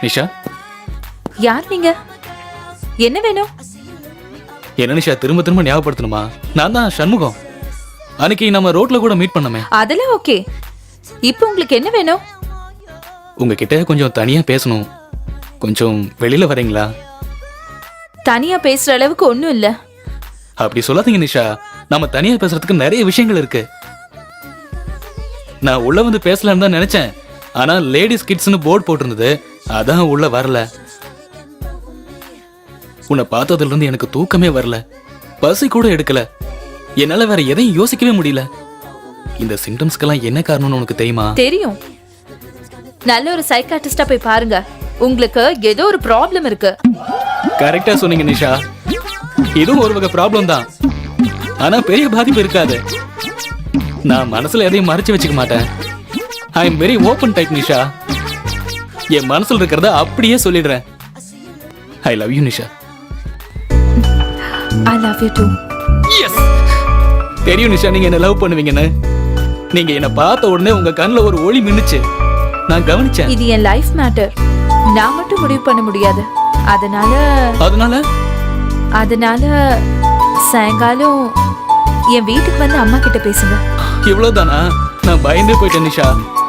நிஷா, யார் நீங்க? என்ன வேணும்? என்ன நிஷா திரும்ப திரும்ப ஞாபகப்படுத்தணுமா? நான் தான் சண்முகம். அன்னைக்கு நம்ம ரோட்ல கூட மீட் பண்ணமே. அதெல்லாம் ஓகே. இப்போ உங்களுக்கு என்ன வேணும்? உங்ககிட்ட கொஞ்சம் தனியா பேசணும். கொஞ்சம் வெளியில வரீங்களா? தனியா பேசுற அளவுக்கு ஒண்ணும் இல்ல. அப்படி சொல்லாதீங்க நிஷா, நம்ம தனியா பேசுறதுக்கு நிறைய விஷயங்கள் இருக்கு. நான் உள்ள வந்து பேசலாம்னு தான் நினைச்சேன். ஆனா லேடிஸ் கிட்ஸ்னு போர்டு போட்டிருந்தது, அதான் உள்ள வரல. உன்னை பார்த்ததுல இருந்து எனக்கு தூக்கமே வரல, பசி கூட எடுக்கல, என்னால வேற எதையும் யோசிக்கவே முடியல. இந்த சிம்டம்ஸ்க்கெல்லாம் என்ன காரணம்னு உனக்கு தெரியுமா? தெரியும். நல்ல ஒரு சைக்காட்ரிஸ்டா போய் பாருங்க. உங்களுக்கு ஏதோ ஒரு ப்ராப்ளம் இருக்கு. கரெக்டா சொன்னீங்க நிஷா, இதுவும் ஒரு வகை ப்ராப்ளம் தான். ஆனா பெரிய பாதிப்பு இருக்காது. நான் மனசுல எதையும் மறைச்சு வச்சுக்க மாட்டேன். I am very open type Nisha. என் மனசுல இருக்கிறத அப்படியே சொல்லிடுறேன். I love you Nisha. I love you too. Yes, தெரியும் நிஷா நீங்க என்ன லவ் பண்ணுவீங்கன்னு. நீங்க என்ன பார்த்த உடனே உங்க கண்ணுல ஒரு ஒளி மின்னுச்சு, நான் கவனிச்சேன். இது என் லைஃப் மேட்டர். நான் மட்டும் முடிவு பண்ண முடியாது. அதனால அதனால சாயங்காலம் என் வீட்டுக்கு வந்து அம்மா கிட்ட பேசுங்க. இவ்வளவுதானா? நான் பயந்தே போயிட்டேன் நிஷா.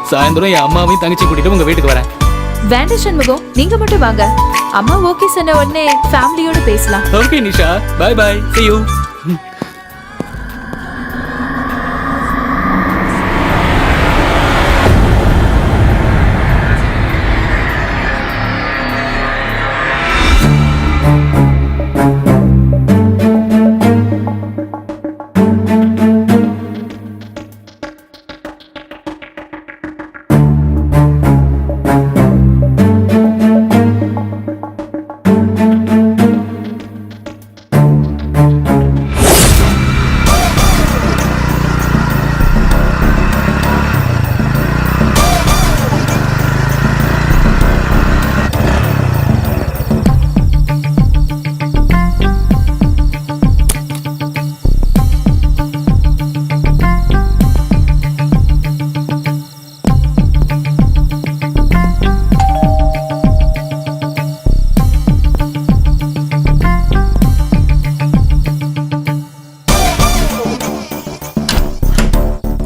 சாயந்தரம் என் அம்மாவையும் தங்கச்சி கூட்டிட்டு உங்க வீட்டுக்கு வரேன். வேண்டாம் சண்முகம், நீங்க மட்டும் வாங்க. அம்மா ஓகே சொன்ன உடனே ஃபேமிலியோட பேசலாம். Okay Nisha, bye bye, see you.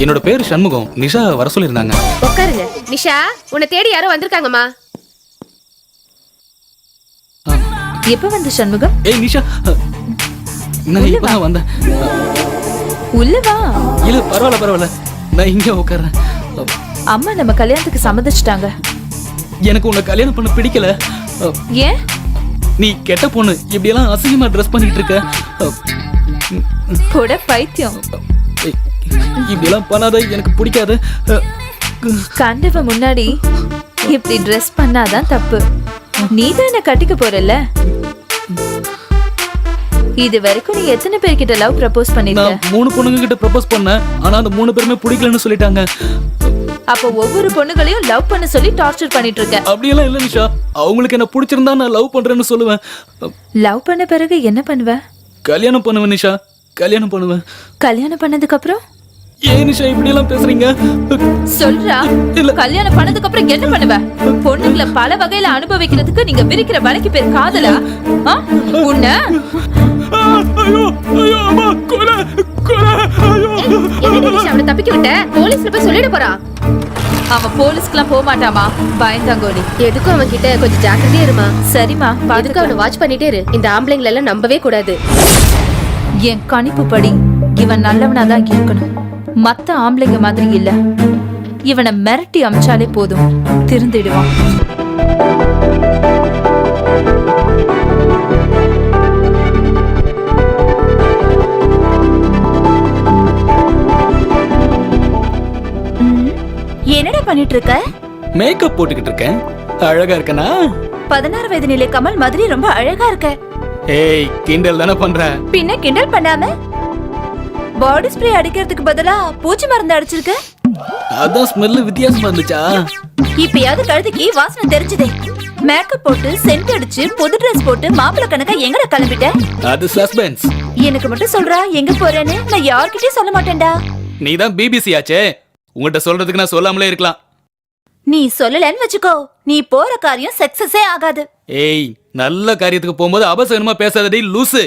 என்னோட பேரு சண்முகம். நிஷா வர சொல்லிருந்தாங்க. உட்காருங்க. நிஷா, உன்னை தேடி யாரோ வந்திருக்காங்கம்மா. எப்ப வந்த சண்முகம்? ஏய் நிஷா, நான் இப்பதான் வந்தேன். உள்ள வா. இல்ல பரவாயில்ல, நான் இங்க உட்கார்றேன். அம்மா நம்ம கல்யாணத்துக்கு சம்மதிச்சிட்டாங்க. எனக்கு உன்னை கல்யாணம் பண்ண பிடிக்கல. ஏன்? நீ கெட்ட பொண்ணு, இப்படி எல்லாம் அசிங்கமா ட்ரெஸ் பண்ணிட்டு இருக்க. கூட பைத்தியம். இப்படி எல்லாம் பண்ணாத, எனக்கு பிடிக்காது. கண்டவ முன்னாடி இப்படி ட்ரெஸ் பண்ணாதான் தப்பு. நீ தான் என்ன கட்டிக்க போறல்ல. இது வரைக்கும் நீ எத்தனை பேர்கிட்ட லவ் ப்ரப்போஸ் பண்ணிருக்க? நான் 3 பொண்ணுங்க கிட்ட ப்ரப்போஸ் பண்ணேன். ஆனா அந்த 3 பேருமே பிடிக்கலன்னு சொல்லிட்டாங்க. அப்ப ஒவ்வொரு பொண்ணுகளையும் லவ் பண்ண சொல்லி டார்ச்சர் பண்ணிட்டு இருக்க. அப்படியெல்லாம் இல்ல நிஷா, அவங்களுக்கு என்ன பிடிச்சிருந்தா நான் லவ் பண்றேன்னு சொல்லுவேன். லவ் பண்ண பிறகு என்ன பண்ணுவ? கல்யாணம் பண்ணுவேன் நிஷா, கல்யாணம் பண்ணுவேன். கல்யாணம் பண்ணதுக்கு அப்புறம்? ஏன் நிஷா இப்படி எல்லாம் பேசுறீங்க? சொல்றா. கல்யாணம் பண்ணதுக்கு அப்புறம் என்ன பண்ணுவ? பொண்ணுங்களை பல வகையில அனுபவிக்கிறதுக்கு நீங்க விரிக்கிற வலைக்கு பேர் காதலா? உன்ன அவனை தப்பிக்க விட்ட, போலீஸ்ல போய் சொல்லிட போறா. அவன் போலீஸ்க்குலாம் போக மாட்டாமா, பயந்தாங்கோலி. எதுக்கும் அவன் கிட்ட கொஞ்சம் ஜாக்கிரதையா இருமா. சரிமா, அதுக்கு அவனை வாட்ச் பண்ணிட்டே இரு. இந்த ஆம்பளைங்களை எல்லாம் நம்பவே கூடாது. என் கணிப்பு படி இவன் நல்லவனாதான் இருக்கணும். மத்த ஆம்பளைங்க மாதிரி இல்ல. இவனை மிரட்டி அமிச்சாலே போதும், திருந்திடுவான். என்னடா பண்ணிட்டு இருக்க? மேக்கப் போட்டுக்கிட்டு இருக்கேன். அழகா இருக்கனா? 16 வயது நிலை கமல் மாதிரி ரொம்ப அழகா இருக்க. ஏய், கிண்டல் தானே பண்ற? பின்ன கிண்டல் பண்ணாம பாடி ஸ்ப்ரே அடிக்கிறதுக்கு பதிலா பூச்சி மருந்து அடிச்சிருக்க. அதான் ஸ்மெல் வித்தியாசமா இருந்துச்சா? இப்பயாவது கழுதைக்கு வாசனை தெரிஞ்சதே. மேக்கப் போட்டு சென்ட் அடிச்சு புது ட்ரெஸ் போட்டு மாப்பிள்ளை கணக்கா எங்கட கிளம்பிட்ட? அது சஸ்பென்ஸ். எனக்கு மட்டும் சொல்றா எங்க போறேன்னு. நான் யார்கிட்டயும் சொல்ல மாட்டேன்டா. நீதான் பிபிசி ஆச்சே, உங்ககிட்ட சொல்றதுக்கு நான் சொல்லாமலே இருக்கலாம். நீ சொல்லலன்னு வச்சுக்கோ, நீ போற காரியம் சக்சஸே ஆகாது. ஏய், நல்ல காரியத்துக்கு போகும்போது அபசகனமா பேசாதடி லூசு.